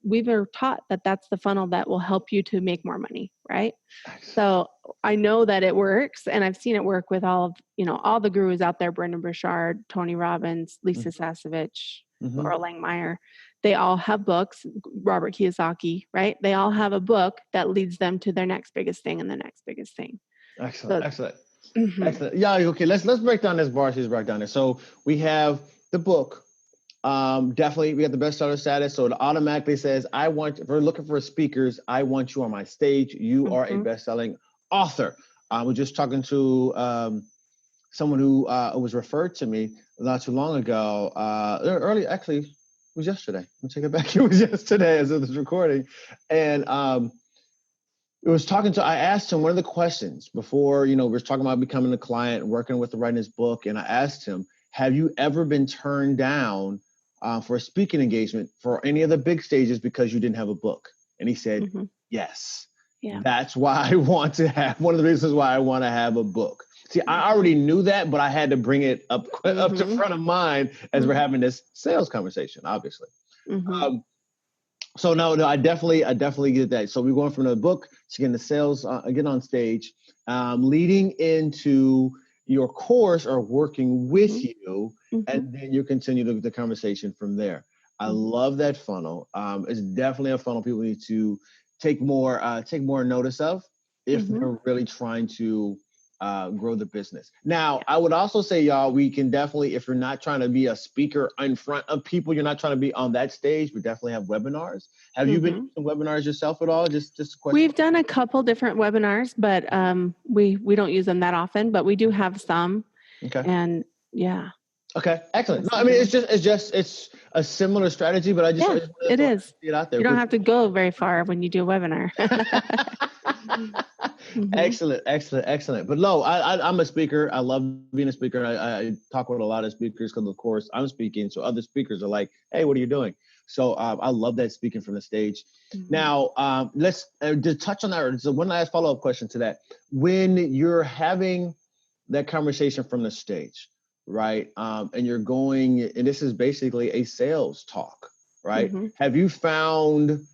we were taught that that's the funnel that will help you to make more money. Right. So I know that it works, and I've seen it work with all of, all the gurus out there, Brendon Burchard, Tony Robbins, Lisa Sasevich, Laura Langmeyer. They all have books, Robert Kiyosaki, right? They all have a book that leads them to their next biggest thing and the next biggest thing. Excellent. Excellent. Yeah. Okay. Let's break down this bar. She's right down there. So we have the book. Definitely we got the bestseller status. So it automatically says, if we're looking for speakers, I want you on my stage. You are a best-selling author. I was just talking to someone who was referred to me not too long ago. Actually, it was yesterday. Let me take it back. It was yesterday as of this recording. And I asked him one of the questions before, we were talking about becoming a client, working with writing his book. And I asked him, have you ever been turned down for a speaking engagement for any of the big stages because you didn't have a book? And he said, yes. Yeah. That's why I want to have, one of the reasons why I want to have a book. See, I already knew that, but I had to bring it up to front of mind as we're having this sales conversation, obviously. So no, I definitely get that. So we're going from the book to getting the sales, again on stage, leading into your course or working with you, and then you continue the conversation from there. I love that funnel. It's definitely a funnel people need to take more notice of if they're really trying to grow the business. Now, I would also say, y'all, we can definitely, if you're not trying to be a speaker in front of people, you're not trying to be on that stage, we definitely have webinars. Have you been using webinars yourself at all? Just a question. We've done a couple different webinars, but we don't use them that often, but we do have some. Okay. And yeah. Okay, excellent. No, I mean, it's a similar strategy, but I just it is. See it out there. You don't have to go very far when you do a webinar. Excellent. But no, I'm a speaker. I love being a speaker. I talk with a lot of speakers because, of course, I'm speaking. So other speakers are like, hey, what are you doing? So I love that, speaking from the stage. Now, let's just touch on that. So one last follow-up question to that. When you're having that conversation from the stage, right? And you're going, and this is basically a sales talk, right? Have you found,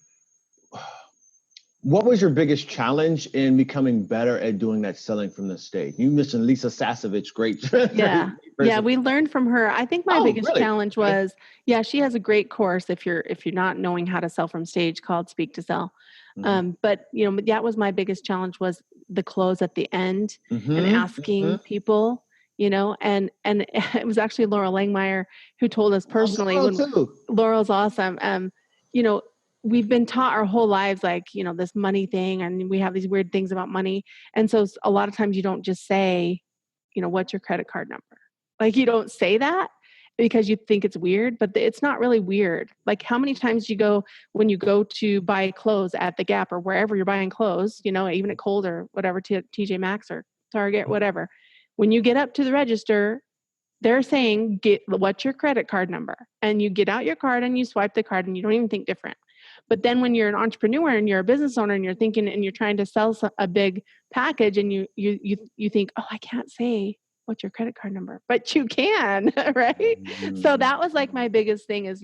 what was your biggest challenge in becoming better at doing that selling from the stage? You mentioned Lisa Sasevich, great. Yeah, we learned from her. I think my biggest challenge was, she has a great course if you're not knowing how to sell from stage, called Speak to Sell. But that was my biggest challenge, was the close at the end and asking people, and it was actually Laurel Langmeyer who told us personally. Laurel's awesome. We've been taught our whole lives, like, this money thing, and we have these weird things about money. And so a lot of times you don't just say, what's your credit card number? Like, you don't say that because you think it's weird, but it's not really weird. Like, how many times when you go to buy clothes at the Gap or wherever you're buying clothes, even at Kohl's or whatever, TJ Maxx or Target, whatever, when you get up to the register, they're saying, what's your credit card number? And you get out your card and you swipe the card and you don't even think different. But then when you're an entrepreneur and you're a business owner and you're thinking and you're trying to sell a big package and you think, oh, I can't say what's your credit card number, but you can, right? So that was like my biggest thing is,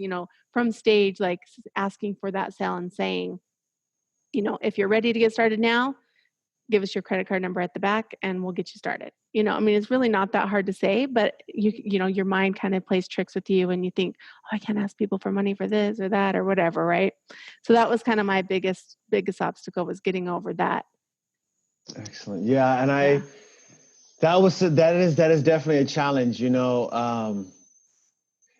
from stage, like asking for that sale and saying, if you're ready to get started now, give us your credit card number at the back and we'll get you started. It's really not that hard to say, but your mind kind of plays tricks with you and you think, oh, I can't ask people for money for this or that or whatever. Right. So that was kind of my biggest obstacle, was getting over that. Excellent. Yeah. And that is definitely a challenge,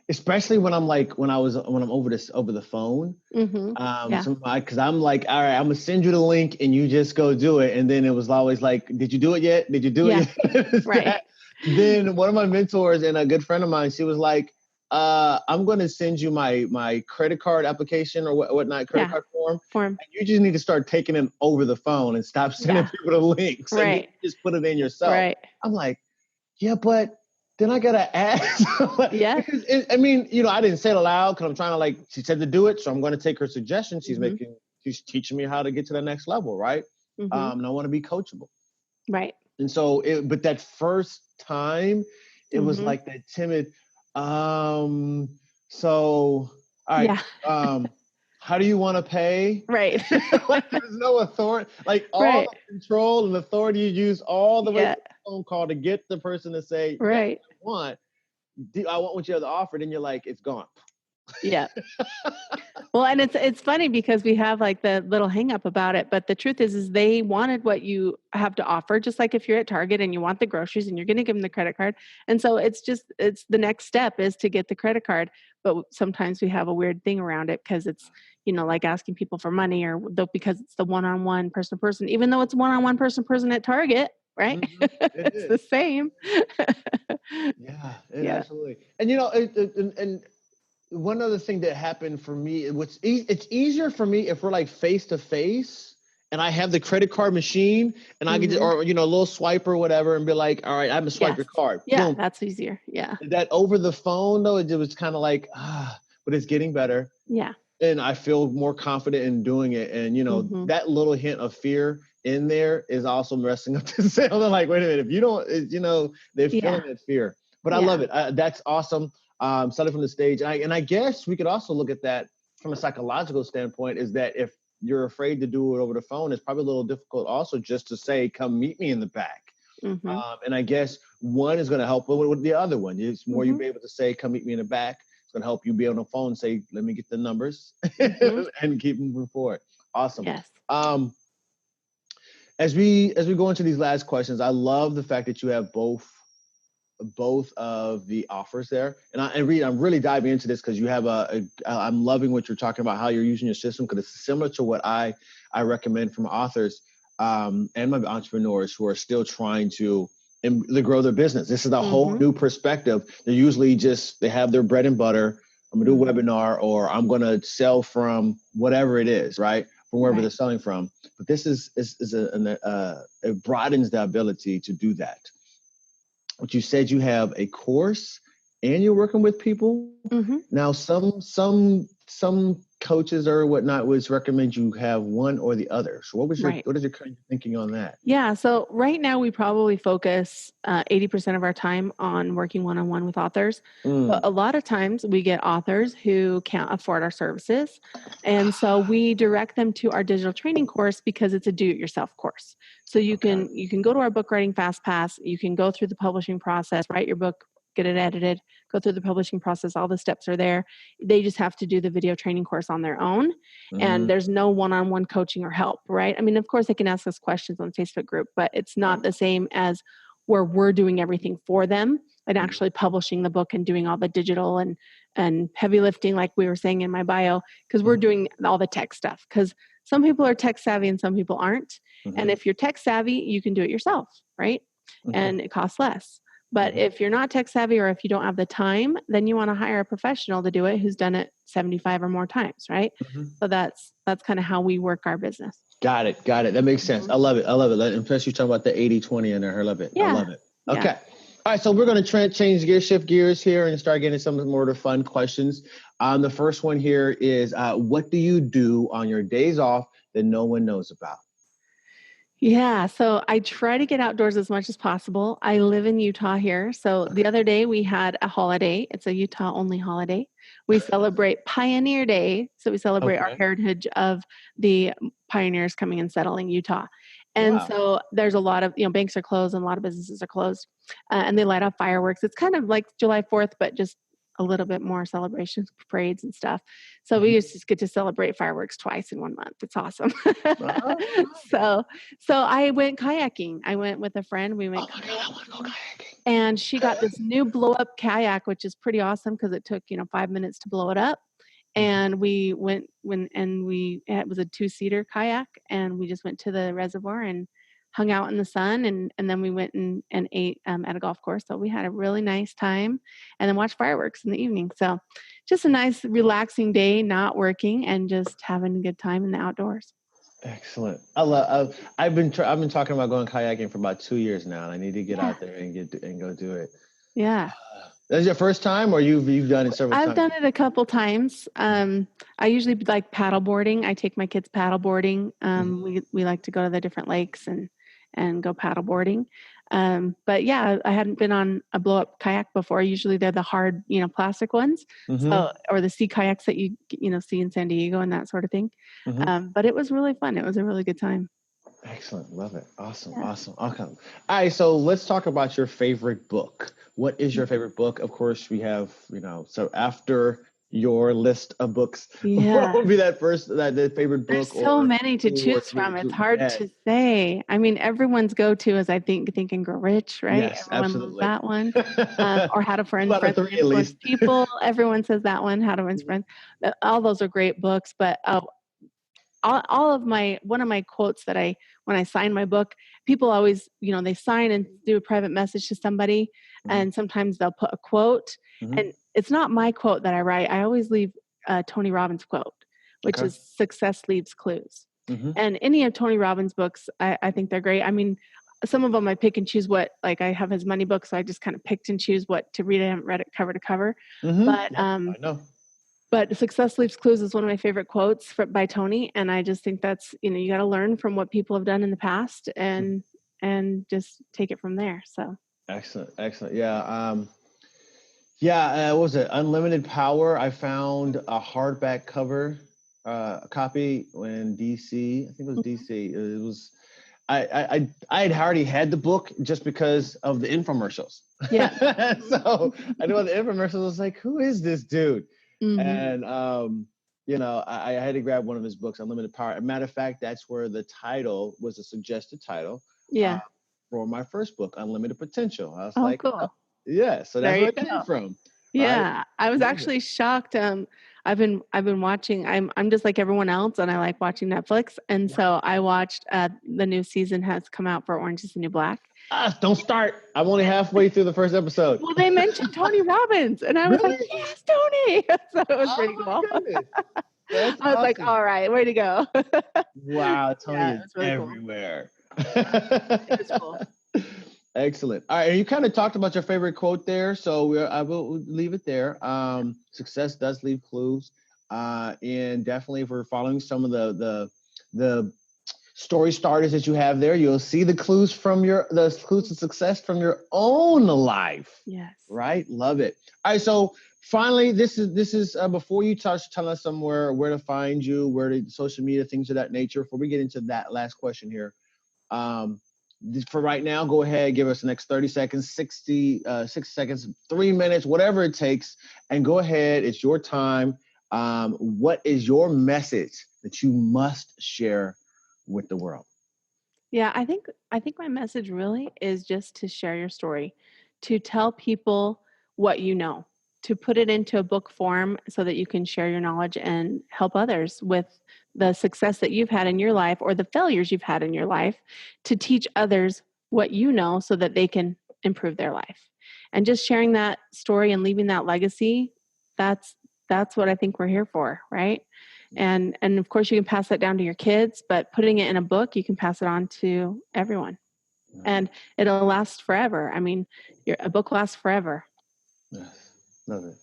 especially when I'm over the phone. Because I'm like, all right, I'm gonna send you the link and you just go do it. And then it was always like, did you do it yet? Did you do it yet? Right. Then one of my mentors and a good friend of mine, she was like, I'm going to send you my credit card application or whatnot, credit card form. And you just need to start taking it over the phone and stop sending people the links. Right. And just put it in yourself. Right. I'm like, yeah, but then I gotta ask. Yeah. I didn't say it aloud because I'm trying to, she said to do it, so I'm going to take her suggestion. She's teaching me how to get to the next level, right? And I want to be coachable. Right. And so, but that first time, it was like that timid. So, all right. How do you want to pay? Right. There's no authority, all the control and authority you use all the way to the phone call to get the person to say, right. I want what you have to offer. Then you're like, it's gone. Yeah. Well, and it's funny because we have the little hang up about it, but the truth is they wanted what you have to offer, just like if you're at Target and you want the groceries and you're going to give them the credit card. And so it's the next step is to get the credit card. But sometimes we have a weird thing around it because it's, like asking people for money because it's the one-on-one person to person, even though it's one-on-one person to person at Target, right? It's the same. Absolutely. And, and one other thing that happened for me, it's easier for me if we're face to face and I have the credit card machine, and I can just, or, a little swipe or whatever, and be like, all right, I'm gonna swipe your card. Yeah, Boom. that's easier. Yeah. That over the phone though, it was kind of like, but it's getting better. Yeah. And I feel more confident in doing it. And, that little hint of fear in there is also messing up the sale. They're like, wait a minute, if you don't, they're feeling that fear. But I love it. That's awesome. Starting from the stage. And I guess we could also look at that from a psychological standpoint, is that if you're afraid to do it over the phone, it's probably a little difficult also just to say, come meet me in the back. And I guess one is going to help with the other one. It's more you be able to say, come meet me in the back. It's going to help you be on the phone and say, let me get the numbers and keep moving forward. Awesome. Yes. As we go into these last questions, I love the fact that you have both of the offers there. And I'm really diving into this because you have I'm loving what you're talking about, how you're using your system, because it's similar to what I recommend from authors and my entrepreneurs who are still trying to grow their business. This is a whole new perspective. They're usually they have their bread and butter. I'm gonna do a webinar, or I'm gonna sell from whatever it is, right? From wherever they're selling from. But this it broadens the ability to do that. But you said you have a course and you're working with people. Now, some coaches or whatnot would recommend you have one or the other. So what is your current thinking on that? Yeah. So right now we probably focus 80% of our time on working one-on-one with authors. But a lot of times we get authors who can't afford our services. And so we direct them to our digital training course because it's a do-it-yourself course. So you can go to our book writing fast pass. You can go through the publishing process, write your book, get it edited, go through the publishing process. All the steps are there. They just have to do the video training course on their own. And there's no one-on-one coaching or help, right? I mean, of course they can ask us questions on Facebook group, but it's not the same as where we're doing everything for them and actually publishing the book and doing all the digital and heavy lifting, like we were saying in my bio, because we're doing all the tech stuff. Because some people are tech savvy and some people aren't. And if you're tech savvy, you can do it yourself, right? And it costs less. But if you're not tech savvy, or if you don't have the time, then you want to hire a professional to do it who's done it 75 or more times, right? So that's kind of how we work our business. Got it. That makes sense. I love it. Especially talking about the 80-20 in there. I love it. Yeah. I love it. Okay. Yeah. All right. So we're going to shift gears here and start getting some more of the fun questions. The first one here is, what do you do on your days off that no one knows about? Yeah, so I try to get outdoors as much as possible. I live in Utah here. So the other day we had a holiday. It's a Utah only holiday. We celebrate Pioneer Day. So we celebrate our heritage of the pioneers coming and settling Utah. And so there's a lot of, banks are closed and a lot of businesses are closed and they light off fireworks. It's kind of like July 4th, but just a little bit more celebrations, parades and stuff. So we just get to celebrate fireworks twice in 1 month. It's awesome. So I went kayaking. I went with a friend. We went kayaking. And she got this new blow up kayak, which is pretty awesome because it took, 5 minutes to blow it up. And we went it was a 2-seater kayak, and we just went to the reservoir and hung out in the sun, and then we went and ate at a golf course. So we had a really nice time, and then watched fireworks in the evening. So just a nice relaxing day, not working and just having a good time in the outdoors. Excellent. I've been talking about going kayaking for about 2 years now, and I need to get out there and go do it. Yeah. That's your first time, or you've done it several times? I've done it a couple times. I usually like paddle boarding. I take my kids paddle boarding. We like to go to the different lakes and go paddle boarding. But yeah, I hadn't been on a blow up kayak before. Usually they're the hard, plastic ones. So, or the sea kayaks that you see in San Diego and that sort of thing. But it was really fun. It was a really good time. Excellent. Love it. Awesome. Yeah. Awesome. Okay. All right. So let's talk about your favorite book. What is your favorite book? Of course, we have, so after your list of books, what would be that favorite book? There's so many to choose from. It's hard to say. I mean, everyone's go-to is, I think and Grow Rich, right? Yes, everyone loves that one. Or How to Influence People. Everyone says that one, How to Influence. All those are great books, but one of my quotes that when I sign my book, people always, they sign and do a private message to somebody, and sometimes they'll put a quote, and it's not my quote that I write. I always leave Tony Robbins' quote, which is success leaves clues. And any of Tony Robbins' books, I think they're great. I mean, some of them I pick and choose what, like I have his money book, so I just kind of picked and choose what to read. I haven't read it cover to cover, but I know. But Success Leaves Clues is one of my favorite quotes by Tony. And I just think that's, you got to learn from what people have done in the past and just take it from there. So. Excellent. Yeah. What was it? Unlimited Power. I found a hardback cover copy in DC. I think it was DC. It was, I had already had the book just because of the infomercials. Yeah. So I know the infomercials. I was like, who is this dude? And, I had to grab one of his books, Unlimited Power. As a matter of fact, that's where the title was a suggested title for my first book, Unlimited Potential. I was like, cool. Yeah. So that's where it came from. Yeah. Right? I was actually shocked. I've been watching, I'm just like everyone else, and I like watching Netflix. And so I watched, the new season has come out for Orange is the New Black. Don't start. I'm only halfway through the first episode. Well, they mentioned Tony Robbins, and I was like, yes, Tony. So it was pretty cool. I was like, all right, way to go. Wow, Tony is really everywhere. Cool. It was cool. Excellent. All right, and you kind of talked about your favorite quote there, so I will leave it there. Success does leave clues, and definitely if we're following some of the story starters that you have there, you'll see the clues to success from your own life. Yes. Right. Love it. All right. So finally, this is before you tell us somewhere where to find you, where to social media, things of that nature. Before we get into that last question here, for right now, go ahead, give us the next 30 seconds, 60 seconds, 3 minutes, whatever it takes, and go ahead. It's your time. What is your message that you must share with the world? Yeah, I think my message really is just to share your story, to tell people what you know, to put it into a book form so that you can share your knowledge and help others with the success that you've had in your life or the failures you've had in your life, to teach others what you know so that they can improve their life. And just sharing that story and leaving that legacy, that's what I think we're here for, right? And of course you can pass that down to your kids, but putting it in a book, you can pass it on to everyone, and it'll last forever. I mean, a book lasts forever. Yes. Love it.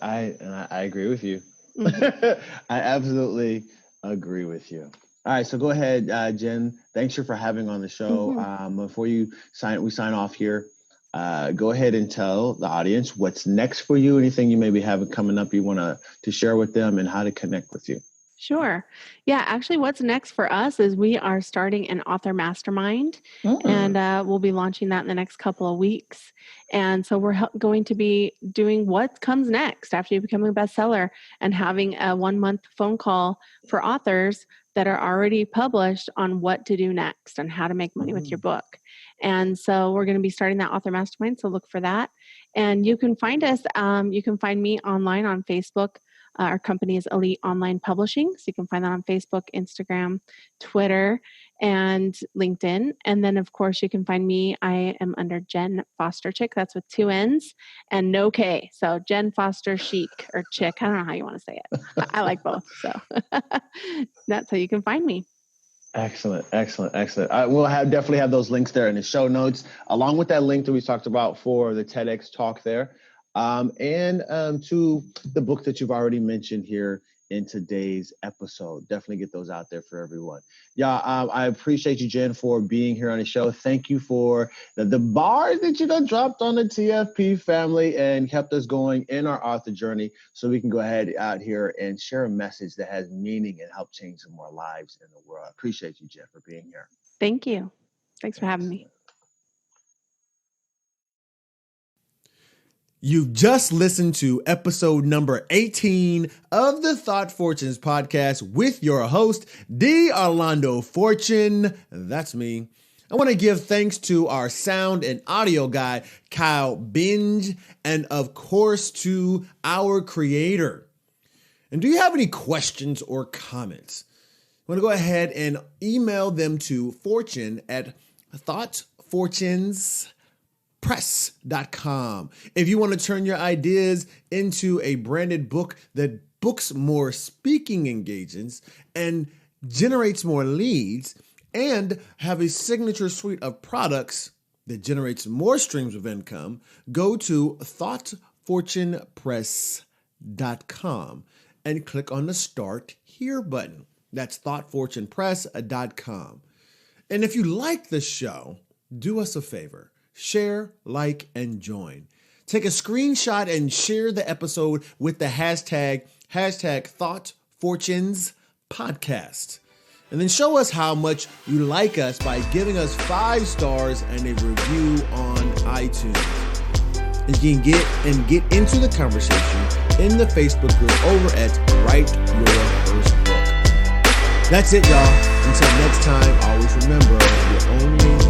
I agree with you. I absolutely agree with you. All right, so go ahead, Jenn. Thanks for having on the show. Before we sign off here. Go ahead and tell the audience what's next for you, anything you maybe have coming up you want to share with them, and how to connect with you. Sure. Yeah, actually what's next for us is we are starting an author mastermind, and we'll be launching that in the next couple of weeks. And so we're going to be doing what comes next after you become a bestseller, and having a 1-month phone call for authors that are already published on what to do next and how to make money with your book. And so we're going to be starting that author mastermind. So look for that. And you can find us, you can find me online on Facebook. Our company is Elite Online Publishing. So you can find that on Facebook, Instagram, Twitter, and LinkedIn. And then, of course, you can find me. I am under Jenn Foster Chick. That's with 2 N's and no K. So Jenn Foster Chic or Chick. I don't know how you want to say it. I like both. So that's how you can find me. Excellent. I will definitely have those links there in the show notes, along with that link that we talked about for the TEDx talk there. And to the book that you've already mentioned here in today's episode. Definitely get those out there for everyone. Yeah, I appreciate you, Jenn, for being here on the show. Thank you for the bars that you done dropped on the TFP family and kept us going in our author journey, so we can go ahead out here and share a message that has meaning and help change some more lives in the world. I appreciate you, Jenn, for being here. Thank you. Thanks for having me. You've just listened to episode number 18 of the Thought Fortunes podcast with your host, D. Orlando Fortune. That's me. I want to give thanks to our sound and audio guy, Kyle Binge, and of course to our creator. And do you have any questions or comments? I want to go ahead and email them to fortune@thoughtfortunespress.com. If you want to turn your ideas into a branded book that books more speaking engagements and generates more leads, and have a signature suite of products that generates more streams of income, go to thoughtfortunepress.com and click on the Start Here button. That's thoughtfortunepress.com. And if you like this show, do us a favor. Share, like, and join. Take a screenshot and share the episode with the hashtag ThoughtFortunesPodcast. And then show us how much you like us by giving us 5 stars and a review on iTunes. And you can get into the conversation in the Facebook group over at Write Your First Book. That's it, y'all. Until next time, always remember, you're only